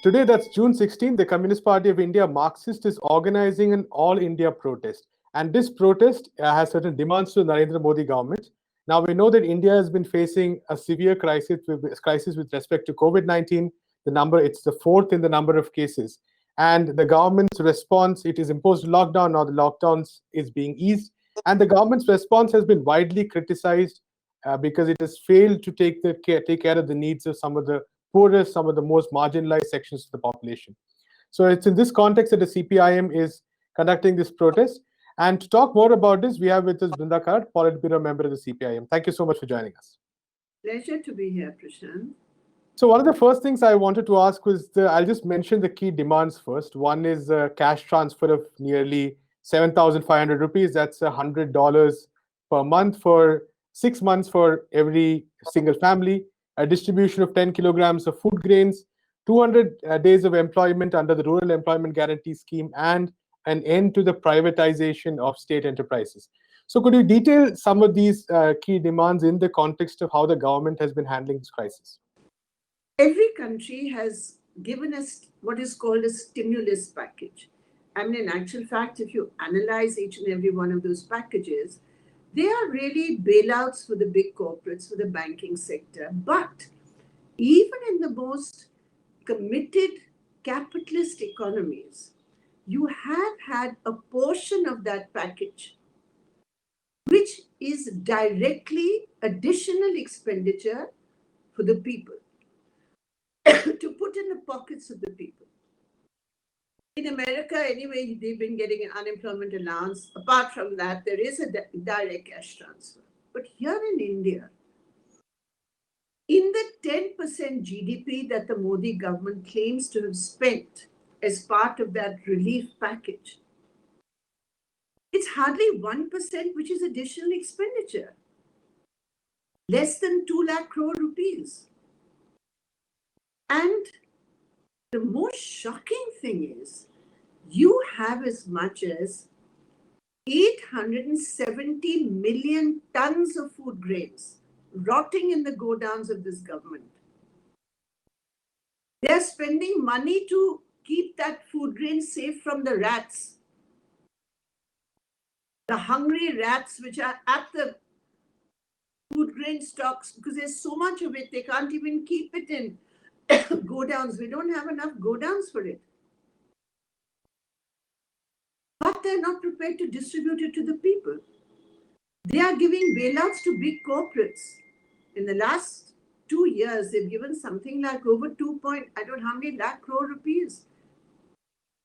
Today, that's June 16th, the Communist Party of India, Maxist, is organizing an all-India protest. And this protest has certain demands to the Narendra Modi government. Now, we know that India has been facing a severe crisis with respect to COVID-19. It's the fourth in the number of cases. And the government's response, it is imposed lockdown. Now the lockdown is being eased. And the government's response has been widely criticized because it has failed to take care of the needs of some of the poorest, some of the most marginalized sections of the population. So it's in this context that the CPIM is conducting this protest. And to talk more about this, we have with us Brinda Karat, Polit Bureau member of the CPIM. Thank you so much for joining us. Pleasure to be here, Prashant. So one of the first things I wanted to ask was, I'll just mention the key demands first. One is a cash transfer of nearly 7,500 rupees. That's $100 per month for 6 months for every single family. A distribution of 10 kilograms of food grains, 200 days of employment under the Rural Employment Guarantee Scheme, and an end to the privatization of state enterprises. So could you detail some of these key demands in the context of how the government has been handling this crisis? Every country has given us what is called a stimulus package. I mean, in actual fact, if you analyze each and every one of those packages, they are really bailouts for the big corporates, for the banking sector. But even in the most committed capitalist economies, you have had a portion of that package which is directly additional expenditure for the people to put in the pockets of the people. In America, anyway, they've been getting an unemployment allowance. Apart from that, there is a direct cash transfer. But here in India, in the 10% GDP that the Modi government claims to have spent as part of that relief package, it's hardly 1% which is additional expenditure. Less than 2 lakh crore rupees. And the most shocking thing is, you have as much as 870 million tons of food grains rotting in the godowns of this government. They're spending money to keep that food grain safe from the rats. The hungry rats which are at the food grain stocks, because there's so much of it, they can't even keep it in godowns. We don't have enough godowns for it. But they're not prepared to distribute it to the people. They are giving bailouts to big corporates. In the last 2 years, they've given something like over 2 point, I don't know how many lakh crore rupees.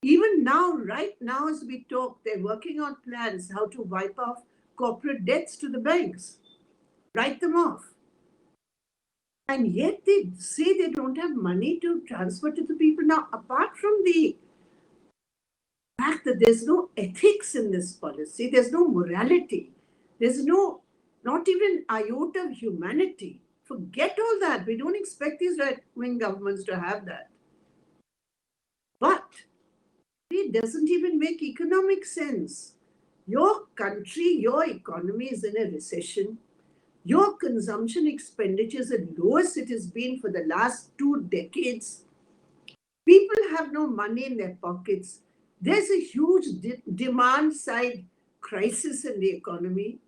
Even now, right now as we talk, they're working on plans how to wipe off corporate debts to the banks, write them off. And yet they say they don't have money to transfer to the people. Now, apart from the fact that there's no ethics in this policy, there's no morality, there's not even iota of humanity. Forget all that. We don't expect these right-wing governments to have that. But it doesn't even make economic sense. Your country, your economy is in a recession. Your consumption expenditure is the lowest it has been for the last 2 decades. People have no money in their pockets. There's a huge demand side crisis in the economy.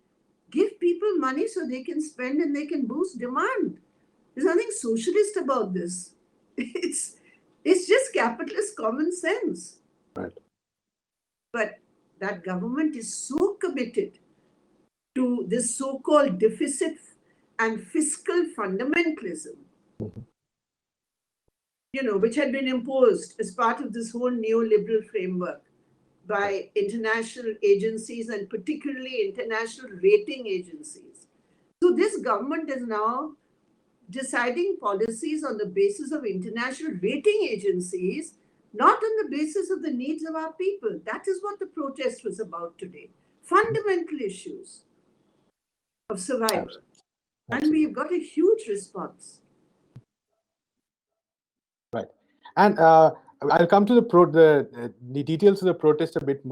Give people money so they can spend and they can boost demand. There's nothing socialist about this. It's just capitalist common sense. Right. But that government is so committed to this so-called deficit and fiscal fundamentalism, which had been imposed as part of this whole neoliberal framework by international agencies and particularly international rating agencies. So this government is now deciding policies on the basis of international rating agencies, not on the basis of the needs of our people. That is what the protest was about today. Fundamental issues of survival. And we've got a huge response. Right. And I'll come to the details of the protest a bit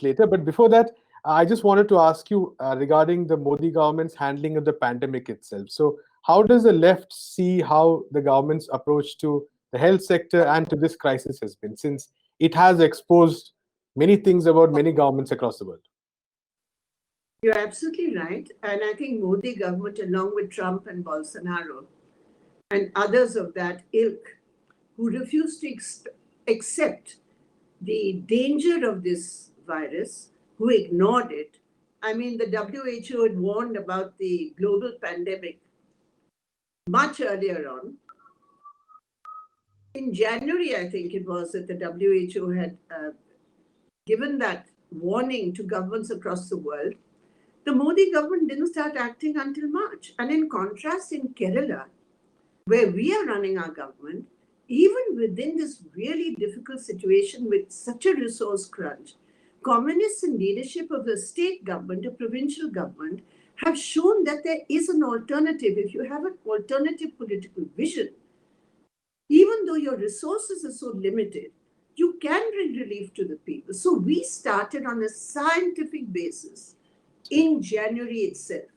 later. But before that, I just wanted to ask you regarding the Modi government's handling of the pandemic itself. So how does the left see how the government's approach to the health sector, and to this crisis has been, since it has exposed many things about many governments across the world. You're absolutely right. And I think Modi government, along with Trump and Bolsonaro and others of that ilk, who refuse to accept the danger of this virus, who ignored it. I mean, the WHO had warned about the global pandemic much earlier on. In January, I think it was, that the WHO had given that warning to governments across the world. The Modi government didn't start acting until March. And in contrast, in Kerala, where we are running our government, even within this really difficult situation with such a resource crunch, communists in leadership of the state government, a provincial government, have shown that there is an alternative. If you have an alternative political vision, even though your resources are so limited, you can bring relief to the people. So we started on a scientific basis in January itself.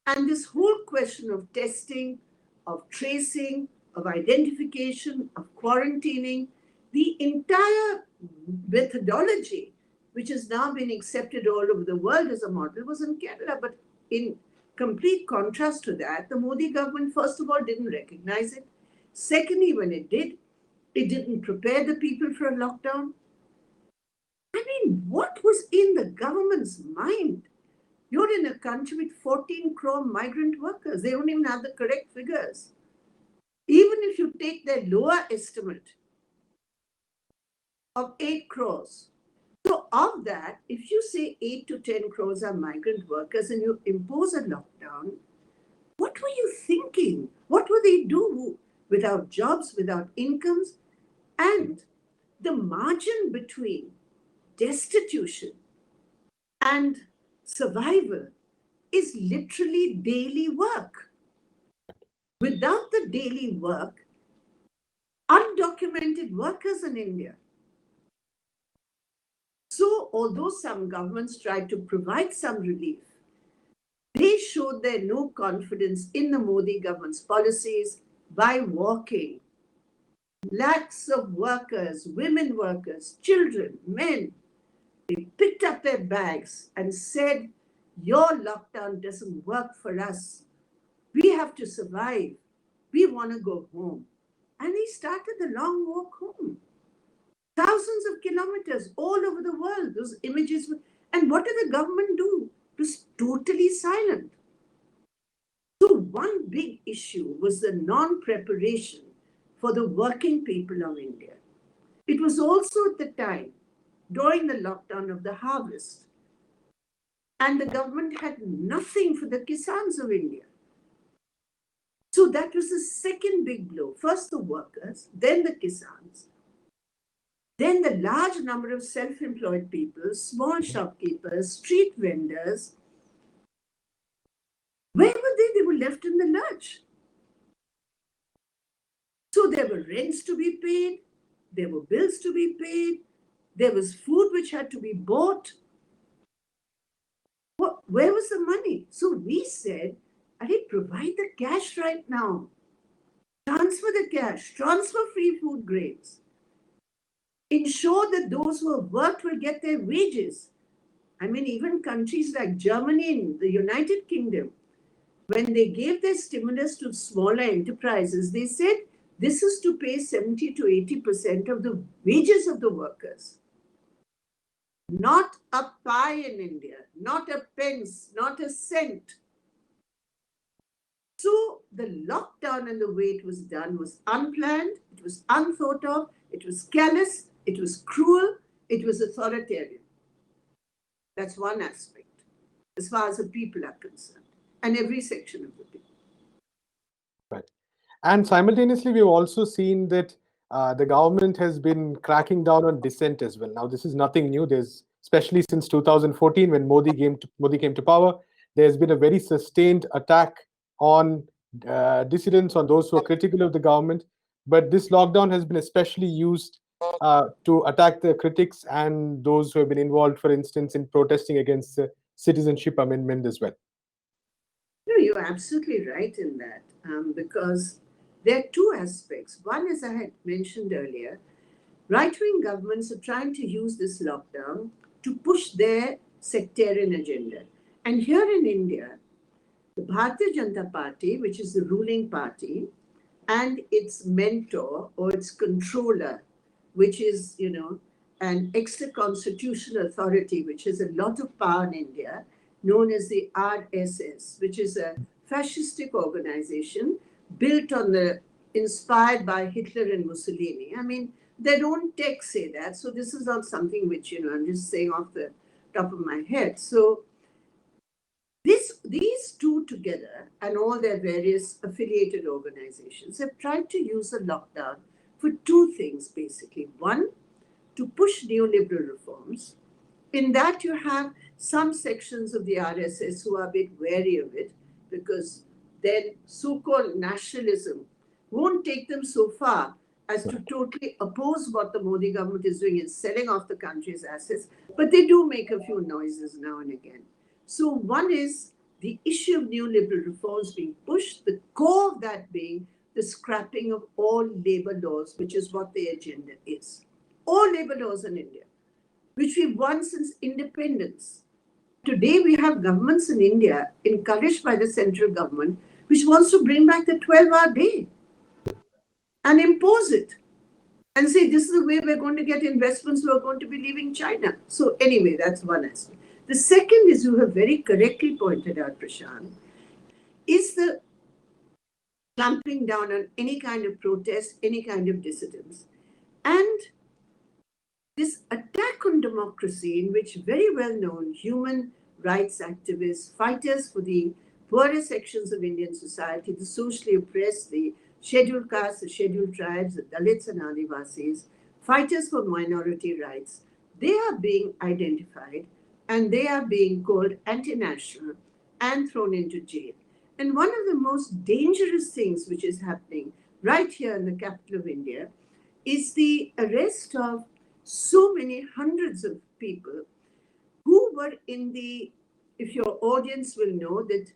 And this whole question of testing, of tracing, of identification, of quarantining, the entire methodology, which has now been accepted all over the world as a model, was in Kerala. But in complete contrast to that, the Modi government, first of all, didn't recognize it. Secondly, when it did, it didn't prepare the people for a lockdown. I mean, what was in the government's mind? You're in a country with 14 crore migrant workers. They don't even have the correct figures. Even if you take their lower estimate of 8 crores. So of that, if you say 8 to 10 crores are migrant workers and you impose a lockdown, what were you thinking? What will they do without jobs, without incomes? And the margin between destitution and survival is literally daily work. Without the daily work, undocumented workers in India. So, although some governments tried to provide some relief, they showed their no confidence in the Modi government's policies by walking. Lakhs of workers, women workers, children, men, they picked up their bags and said, your lockdown doesn't work for us. We have to survive. We want to go home. And they started the long walk home. Thousands of kilometers all over the world, those images. And what did the government do? It was totally silent. So one big issue was the non-preparation for the working people of India. It was also at the time, during the lockdown of the harvest, and the government had nothing for the Kisans of India. So that was the second big blow. First the workers, then the Kisans, then the large number of self-employed people, small shopkeepers, street vendors. Where were they? They were left in the lurch. So there were rents to be paid, there were bills to be paid, there was food which had to be bought. Where was the money? So we said, provide the cash right now. Transfer the cash, transfer free food grains. Ensure that those who have worked will get their wages. I mean, even countries like Germany and the United Kingdom, when they gave their stimulus to smaller enterprises, they said this is to pay 70 to 80% of the wages of the workers. Not a pie in India, not a pence, not a cent. So the lockdown and the way it was done was unplanned, it was unthought of, it was callous, it was cruel, it was authoritarian. That's one aspect, as far as the people are concerned, and every section of the people. Right. And simultaneously, we've also seen that the government has been cracking down on dissent as well. Now, this is nothing new. There's, especially since 2014, when Modi came to power, there's been a very sustained attack on dissidents, on those who are critical of the government. But this lockdown has been especially used to attack the critics and those who have been involved, for instance, in protesting against the citizenship amendment as well. No, you're absolutely right in that, because there are two aspects. One, as I had mentioned earlier, right-wing governments are trying to use this lockdown to push their sectarian agenda. And here in India, the Bharatiya Janata Party, which is the ruling party, and its mentor or its controller, which is, an extra constitutional authority, which has a lot of power in India, known as the RSS, which is a fascistic organization built on inspired by Hitler and Mussolini. I mean, their own texts say that. So this is not something which, I'm just saying off the top of my head. So these two together and all their various affiliated organizations have tried to use the lockdown for two things, basically. One, to push neoliberal reforms. In that, you have some sections of the RSS who are a bit wary of it because their so-called nationalism won't take them so far as to totally oppose what the Modi government is doing in selling off the country's assets, but they do make a few noises now and again. So one is the issue of neoliberal reforms being pushed, the core of that being the scrapping of all labor laws, which is what the agenda is. All labor laws in India, which we've won since independence. Today, we have governments in India, encouraged by the central government, which wants to bring back the 12-hour day and impose it and say, this is the way we're going to get investments who are going to be leaving China. So anyway, that's one aspect. The second is, you have very correctly pointed out, Prashant, is the clamping down on any kind of protest, any kind of dissidence. And this attack on democracy, in which very well-known human rights activists, fighters for the poorer sections of Indian society, the socially oppressed, the scheduled castes, the scheduled tribes, the Dalits and Adivasis, fighters for minority rights, they are being identified and they are being called anti-national and thrown into jail. And one of the most dangerous things which is happening right here in the capital of India is the arrest of so many hundreds of people who were if your audience will know that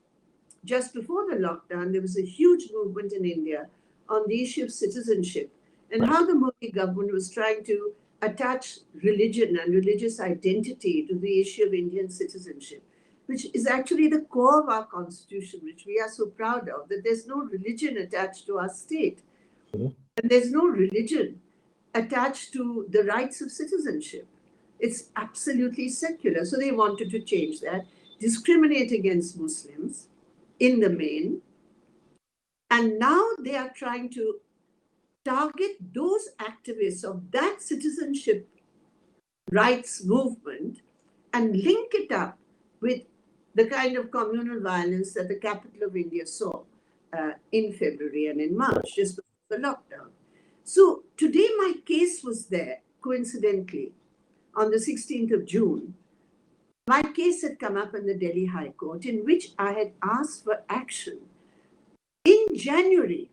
just before the lockdown, there was a huge movement in India on the issue of citizenship and how the Modi government was trying to attach religion and religious identity to the issue of Indian citizenship, which is actually the core of our constitution, which we are so proud of, that there's no religion attached to our state. And there's no religion attached to the rights of citizenship. It's absolutely secular. So they wanted to change that, discriminate against Muslims in the main. And now they are trying to target those activists of that citizenship rights movement and link it up with the kind of communal violence that the capital of India saw in February and in March, just before the lockdown. So today my case was there, coincidentally, on the 16th of June. My case had come up in the Delhi High Court, in which I had asked for action in January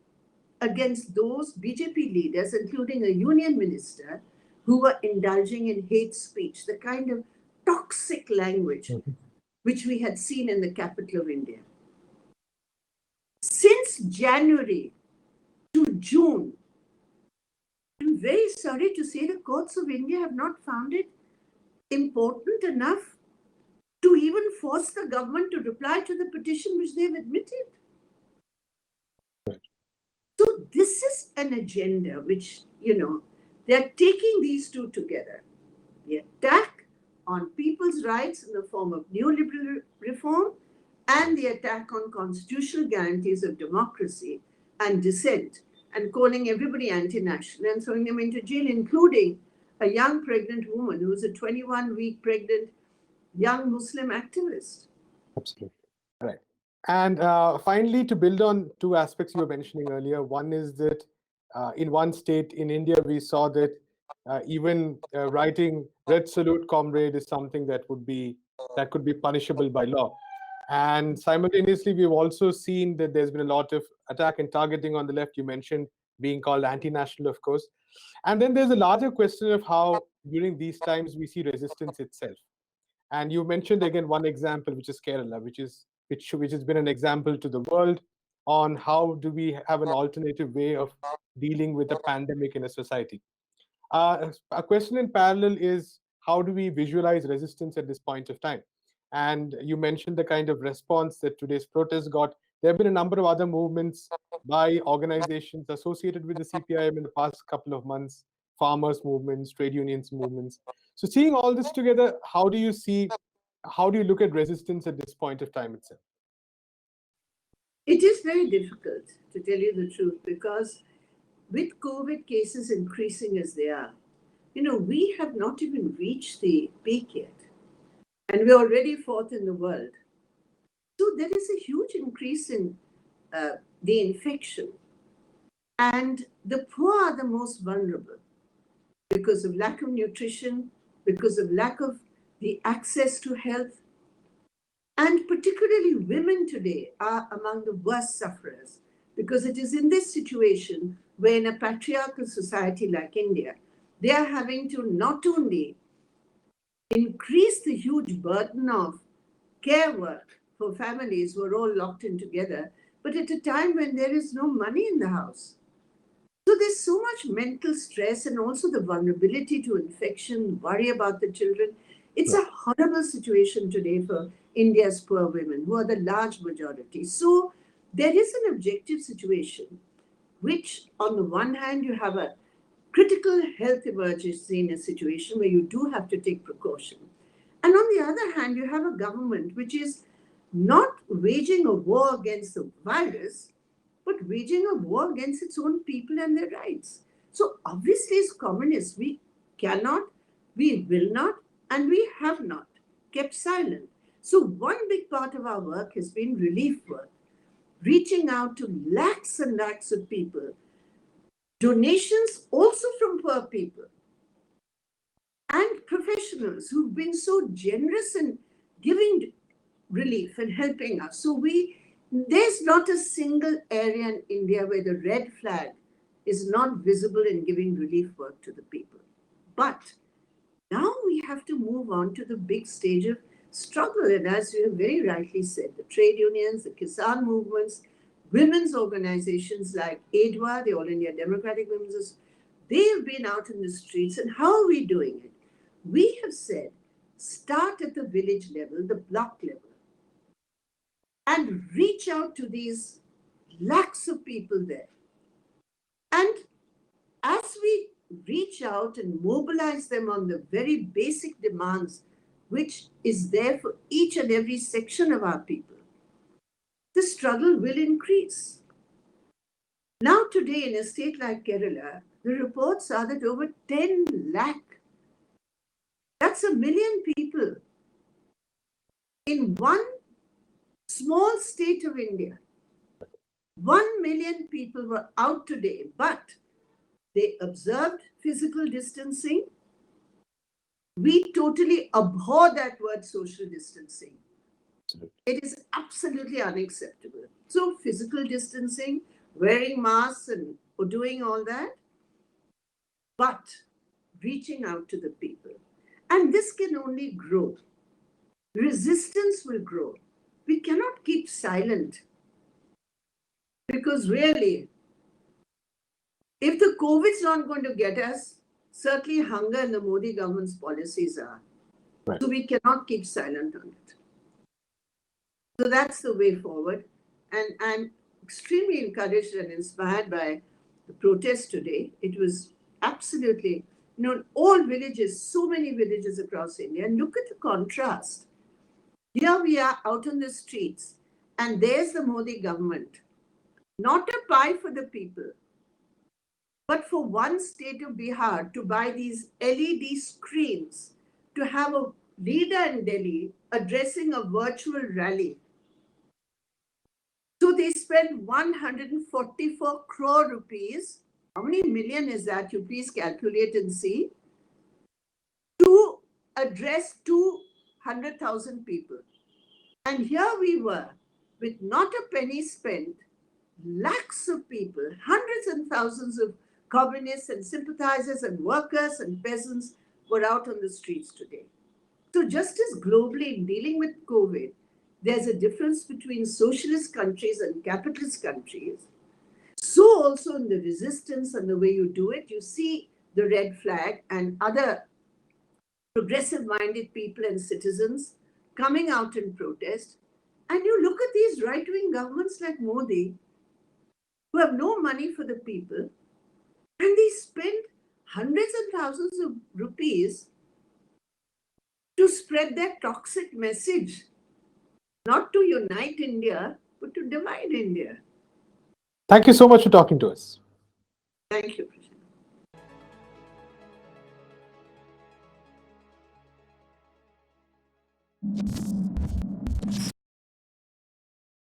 against those BJP leaders, including a union minister, who were indulging in hate speech, the kind of toxic language which we had seen in the capital of India. Since January to June, I'm very sorry to say the courts of India have not found it important enough to even force the government to reply to the petition which they've admitted. So this is an agenda which, they're taking these two together. The attack on people's rights in the form of neoliberal reform and the attack on constitutional guarantees of democracy and dissent, and calling everybody anti-national and throwing them into jail, including a young pregnant woman who was a 21-week pregnant young Muslim activist. Absolutely. Right. And finally, to build on two aspects you were mentioning earlier, one is that in one state in India, we saw that even writing "Red Salute, Comrade" is something that could be punishable by law. And simultaneously, we've also seen that there's been a lot of attack and targeting on the left. You mentioned being called anti-national, of course. And then there's a larger question of how during these times we see resistance itself. And you mentioned again one example, which is Kerala, which has been an example to the world. on how do we have an alternative way of dealing with a pandemic in a society. A question in parallel is, how do we visualize resistance at this point of time? And you mentioned the kind of response that today's protest got. There have been a number of other movements by organizations associated with the CPIM in the past couple of months, farmers' movements, trade unions movements. So seeing all this together, how do you look at resistance at this point of time itself? It is very difficult, to tell you the truth, because with COVID cases increasing as they are, we have not even reached the peak yet. And we're already fourth in the world. So there is a huge increase in the infection. And the poor are the most vulnerable because of lack of nutrition, because of lack of the access to health. And particularly women today are among the worst sufferers, because it is in this situation where in a patriarchal society like India, they are having to not only increase the huge burden of care work for families who are all locked in together, but at a time when there is no money in the house. So there's so much mental stress and also the vulnerability to infection, worry about the children. It's a horrible situation today for India's poor women, who are the large majority. So there is an objective situation, which on the one hand, you have a critical health emergency in a situation where you do have to take precaution. And on the other hand, you have a government which is not waging a war against the virus, but waging a war against its own people and their rights. So obviously, as communists, we cannot, we will not, and we have not kept silent. So one big part of our work has been relief work, reaching out to lakhs and lakhs of people, donations also from poor people, and professionals who've been so generous in giving relief and helping us. So there's not a single area in India where the red flag is not visible in giving relief work to the people. But now we have to move on to the big stage of struggle. And as you have very rightly said, the trade unions, the Kisan movements, women's organizations like AIDWA, the All India Democratic Women's Association, they have been out in the streets. And how are we doing it? We have said, start at the village level, the block level, and reach out to these lakhs of people there. And as we reach out and mobilize them on the very basic demands, which is there for each and every section of our people, the struggle will increase. Now today in a state like Kerala, the reports are that over 10 lakh, that's 1 million people in one small state of India. 1 million people were out today, but they observed physical distancing. We totally abhor that word social distancing. It is absolutely unacceptable. So physical distancing, wearing masks and doing all that, but reaching out to the people. And this can only grow. Resistance will grow. We cannot keep silent, because really, if the COVID's not going to get us, certainly hunger and the Modi government's policies are. Right. So we cannot keep silent on it. So that's the way forward. And I'm extremely encouraged and inspired by the protest today. It was absolutely, all villages, so many villages across India. And look at the contrast. Here we are out on the streets, and there's the Modi government. Not a pie for the people, but for one state of Bihar to buy these LED screens to have a leader in Delhi addressing a virtual rally. So they spent 144 crore rupees. How many million is that? You please calculate and see. To address 200,000 people. And here we were, with not a penny spent, lakhs of people, hundreds and thousands of communists and sympathizers and workers and peasants were out on the streets today. So just as globally in dealing with COVID, there's a difference between socialist countries and capitalist countries, so also in the resistance and the way you do it, you see the red flag and other progressive-minded people and citizens coming out in protest. And you look at these right-wing governments like Modi, who have no money for the people, and they spend hundreds and thousands of rupees to spread their toxic message, not to unite India, but to divide India. Thank you so much for talking to us. Thank you, Prashant.